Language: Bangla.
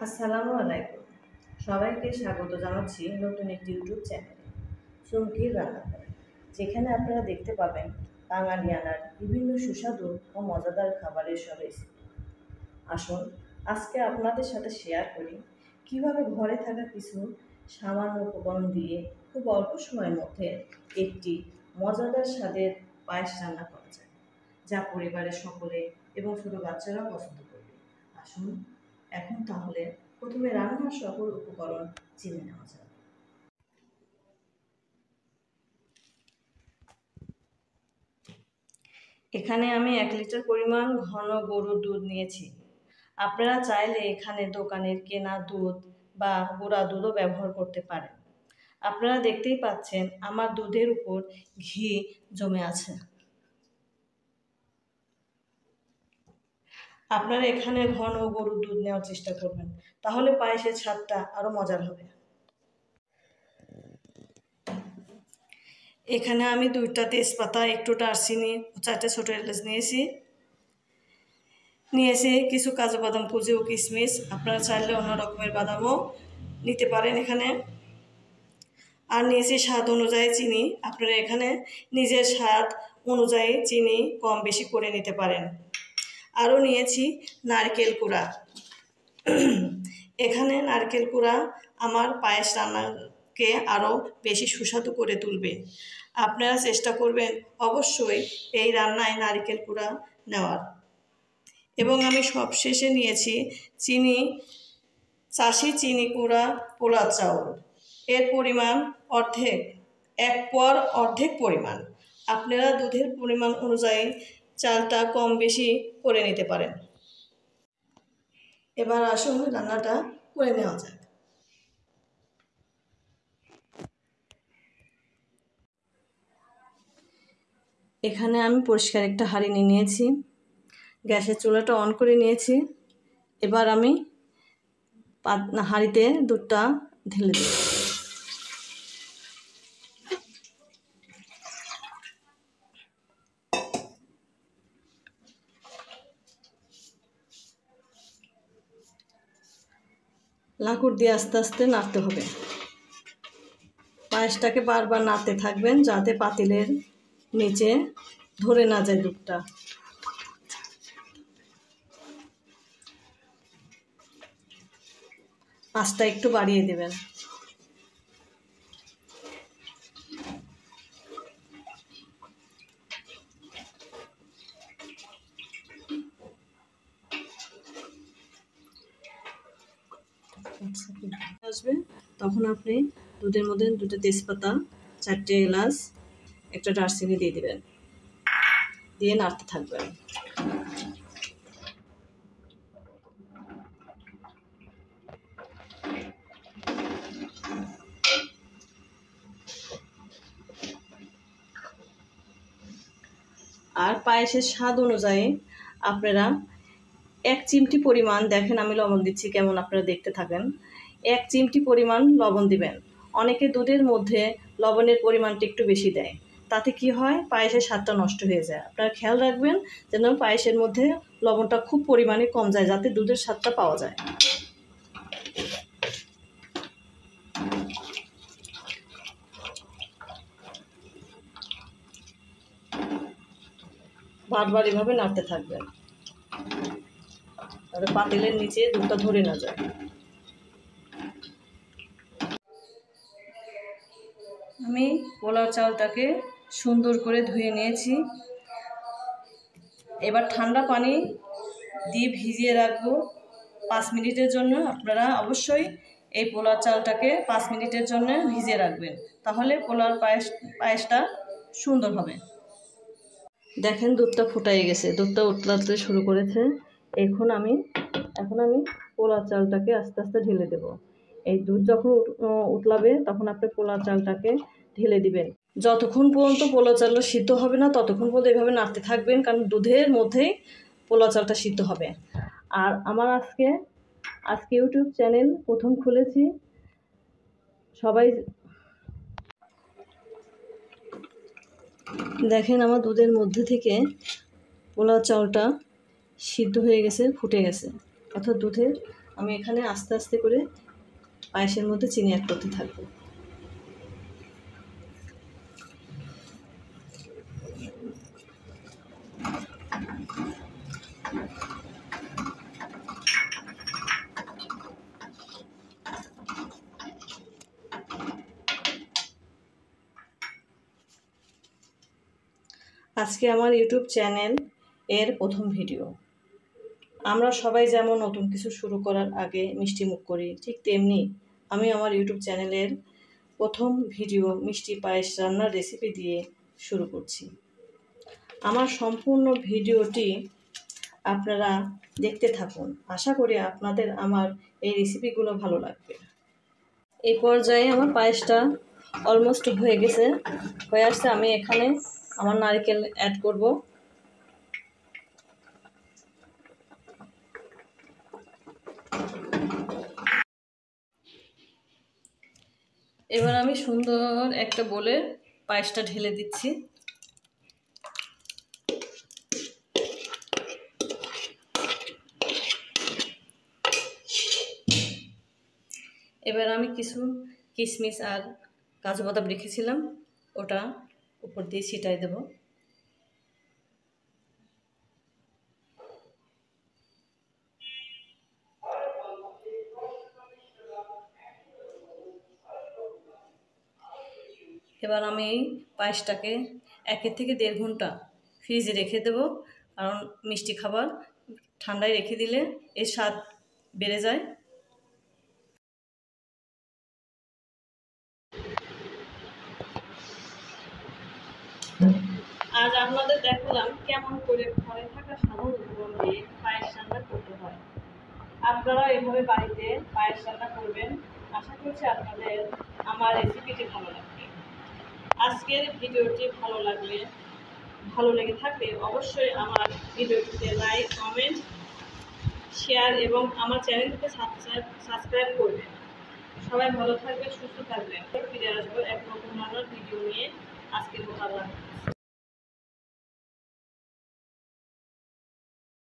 আসসালামু আলাইকুম। সবাইকে স্বাগত জানাচ্ছি নতুন একটি ইউটিউব চ্যানেলে চুমকির রান্নাঘর, যেখানে আপনারা দেখতে পাবেন বাঙালিয়ানার বিভিন্ন সুস্বাদু ও মজাদার খাবারের সব রেসিপি। আসুন আজকে আপনাদের সাথে শেয়ার করি কিভাবে ঘরে থাকা কিছু সামান্য উপকরণ দিয়ে খুব অল্প সময়ের মধ্যে একটি মজাদার স্বাদের পায়েস রান্না করা যায়, যা পরিবারের সকলে এবং ছোট বাচ্চারাও পছন্দ করবে। আসুন এখন তাহলে প্রথমে রান্নার সকল উপকরণ জেনে নেওয়া যাক। এখানে আমি 1 লিটার পরিমাণ ঘন গরুর দুধ নিয়েছি। আপনারা চাইলে এখানে দোকানের কেনা দুধ বা গুঁড়া দুধও ব্যবহার করতে পারেন। আপনারা দেখতেই পাচ্ছেন আমার দুধের উপর ঘি জমে আছে। আপনারা এখানে ঘন গরুর দুধ নেওয়ার চেষ্টা করবেন, তাহলে পায়েসের স্বাদটা আরও মজার হবে। এখানে আমি 2টা তেজপাতা, একটু দারচিনি, 4টে ছোটো এলাচ নিয়েছি কিছু কাজু বাদাম কুচি ও কিশমিশ। আপনারা চাইলে অন্য রকমের বাদামও নিতে পারেন এখানে। আর নিয়েছি স্বাদ অনুযায়ী চিনি। আপনারা এখানে নিজের স্বাদ অনুযায়ী চিনি কম বেশি করে নিতে পারেন। আরও নিয়েছি নারকেল কুড়া। এখানে নারকেল কুড়া আমার পায়েস রান্নাকে আরও বেশি সুস্বাদু করে তুলবে। আপনারা চেষ্টা করবেন অবশ্যই এই রান্নায় নারকেল কুড়া নেওয়ার। এবং আমি সবশেষে নিয়েছি চাষি চিনি কুড়া পোলা চাউল। এর পরিমাণ অর্ধেক, 1 পোয়ার অর্ধেক পরিমাণ। আপনারা দুধের পরিমাণ অনুযায়ী চালটা কম বেশি করে নিতে পারেন। এবার আসুন রান্নাটা করে নেওয়া যাক। এখানে আমি পরিষ্কার একটা হাঁড়ি নিয়েছি, গ্যাসের চুলাটা অন করে নিয়েছি। এবার আমি হাঁড়িতে দুধটা ঢেলে দেব। লাকুড় দিয়ে আস্তে আস্তে নাড়তে হবে। পায়েসটাকে বারবার নাড়তে থাকবেন যাতে পাতিলের নিচে ধরে না যায় দুধটা। আঁচটা একটু বাড়িয়ে দেবেন। আসবে তখন আপনি দুধের মধ্যে 2টা তেজপাতা, 4টে এলাচ, একটা দারচিনি দিয়ে দেবেন, দিয়ে নাড়তে থাকবেন। আর পায়েসের স্বাদ অনুযায়ী আপনারা 1 চিমটি পরিমাণ, দেখেন আমি লবণ দিচ্ছি কেমন, আপনারা দেখতে থাকেন। 1 চিমটি পরিমাণ লবণ দিবেন। অনেকে দুধের মধ্যে লবণের পরিমাণটা একটু বেশি দেয়, তাতে কি হয় পায়েসের স্বাদটা নষ্ট হয়ে যায়। আপনারা খেয়াল রাখবেন যেন পায়েসের মধ্যে লবণটা খুব পরিমাণে কম যায়, যাতে দুধের স্বাদটা পাওয়া যায়। বারবার এভাবে নাড়তে থাকবেন, তাহলে পাতিলের নিচে দুধটা ধরে না যায়। আমি পোলাও চালটাকে সুন্দর করে ধুয়ে নিয়েছি। এবার ঠান্ডা পানি দিয়ে ভিজিয়ে রাখবো 5 মিনিটের জন্য। আপনারা অবশ্যই এই পোলাও চালটাকে 5 মিনিটের জন্য ভিজিয়ে রাখবেন, তাহলে পোলাওর পায়েসটা সুন্দর হবে। দেখেন দুধটা ফুটাই গেছে, দুধটা উতলাতে শুরু করেছে। এখন আমি পোলাও চালটাকে আস্তে আস্তে ঢেলে দেব। এই দুধ যখন উতলাবে তখন আপনি পোলাও চালটাকে ঢেলে দিবেন। যতক্ষণ পর্যন্ত পোলাও চালটা সিদ্ধ হবে না ততক্ষণ পর্যন্ত এভাবে নাড়তে থাকবেন, কারণ দুধের মধ্যেই পোলাও চালটা সিদ্ধ হবে। আর আমার আজকে ইউটিউব চ্যানেল প্রথম খুলেছি, সবাই দেখেন আমার দুধের মধ্যে থেকে পোলাও চালটা সিদ্ধ হয়ে গেছে, ফুটে গেছে, অর্থাৎ দুধের আমি এখানে আস্তে আস্তে করে পায়েসের মধ্যে চিনি অ্যাড করতে থাকবো। আজকে আমার ইউটিউব চ্যানেল এর প্রথম ভিডিও। আমরা সবাই যেমন নতুন কিছু শুরু করার আগে মিষ্টি মুখ করি, ঠিক তেমনি আমি আমার ইউটিউব চ্যানেলের প্রথম ভিডিও মিষ্টি পায়েস রান্নার রেসিপি দিয়ে শুরু করছি। আমার সম্পূর্ণ ভিডিওটি আপনারা দেখতে থাকুন। আশা করি আপনাদের আমার এই রেসিপিগুলো ভালো লাগবে। এই পর্যায়ে আমার পায়েসটা অলমোস্ট হয়ে গেছে, হয়ে আসছে। আমি এখানে আমার নারকেল অ্যাড করব। এবার আমি সুন্দর একটা বলে পায়েসটা ঢেলে দিচ্ছি। এবার আমি কিছু কিশমিশ আর কাজু বাদাম রেখেছিলাম, ওটা উপর দিয়ে ছিটাই দেব। এবার আমি এই পায়েসটাকে 1 থেকে 1.5 ঘন্টা ফ্রিজে রেখে দেব, কারণ মিষ্টি খাবার ঠান্ডায় রেখে দিলে এর স্বাদ বেড়ে যায়। আজ আপনাদের দেখালাম কেমন করে ঘরে থাকা সাধারণ উপকরণ দিয়ে পায়েস রান্না করতে হয়। আপনারা এভাবে বাড়িতে পায়েস রান্না করবেন। আশা করছি আপনাদের আমার রেসিপিটি ভালো লাগবে। আজকের ভিডিওটি ভালো লেগে থাকলে অবশ্যই আমার ভিডিওটিতে লাইক, কমেন্ট, শেয়ার এবং আমার চ্যানেলটিকে সাবস্ক্রাইব করবেন। সবাই ভালো থাকবেন, সুস্থ থাকবেন। ফিরে আসবো এক নতুন রান্নার ভিডিও নিয়ে। আজকের মতো আল্লাহ হাফেজ।